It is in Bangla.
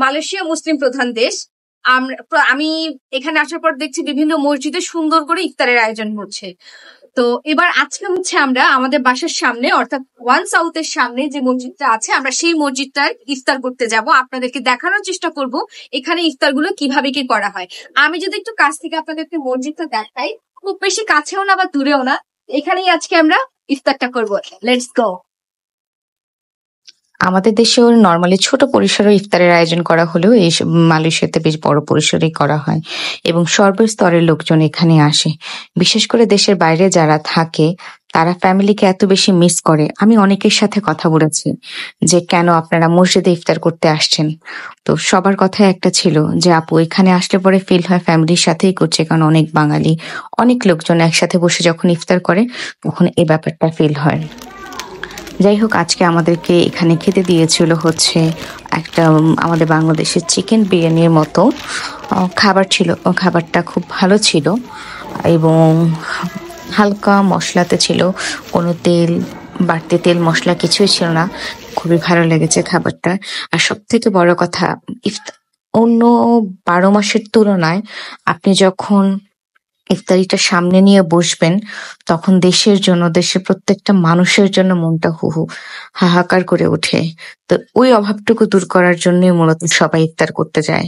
মালয়েশিয়া মুসলিম প্রধান দেশ। আমি এখানে আসার পর দেখছি বিভিন্ন মসজিদে সুন্দর করে ইফতারের আয়োজন হচ্ছে। তো এবার আজকে হচ্ছে আমরা আমাদের বাসার সামনে অর্থাৎ ওয়ান সাউথের সামনে যে মসজিদটা আছে আমরা সেই মসজিদটায় ইফতার করতে যাব। আপনাদেরকে দেখানোর চেষ্টা করব এখানে ইফতারগুলো কিভাবে কি করা হয়। আমি যদি একটু কাছ থেকে আপনাদেরকে মসজিদটা দেখাই, খুব বেশি কাছেও না বা দূরেও না, এখানেই আজকে আমরা ইফতারটা করব। Let's go. আমাদের দেশেও নরমালি ছোট পরিসরে ইফতারের আয়োজন করা হলেও এই মালয়েশিয়াতে বেশ বড় পরিসরেই করা হয় এবং সর্বস্তরের লোকজন এখানে আসে। বিশেষ করে দেশের বাইরে যারা থাকে তারা ফ্যামিলিকে এত বেশি মিস করে। আমি অনেকের সাথে কথা বলেছি যে কেন আপনারা মসজিদে ইফতার করতে আসছেন। তো সবার কথাই একটা ছিল যে আপু এখানে আসলে পরে ফিল হয় ফ্যামিলির সাথেই করছে, কারণ অনেক বাঙালি অনেক লোকজন একসাথে বসে যখন ইফতার করে তখন এই ব্যাপারটা ফিল হয়। যাই হোক, আজকে আমাদেরকে এখানে খেতে দিয়েছিল হচ্ছে একটা আমাদের বাংলাদেশের চিকেন বিরিয়ানির মতো খাবার ছিল। খাবারটা খুব ভালো ছিল এবং হালকা মশলাতে ছিল, কোনো তেল বাড়তি তেল মশলা কিছুই ছিল না। খুবই ভালো লেগেছে খাবারটা। আর সব থেকে বড় কথা, অন্য 12 মাসের তুলনায় আপনি যখন ইফতারিটা সামনে নিয়ে বসবেন তখন দেশের জন্য, দেশের প্রত্যেকটা মানুষের জন্য মনটা হুহু হাহাকার করে ওঠে। তো ওই অভাবটুকু দূর করার জন্যই মূলত সবাই ইফতার করতে যায়।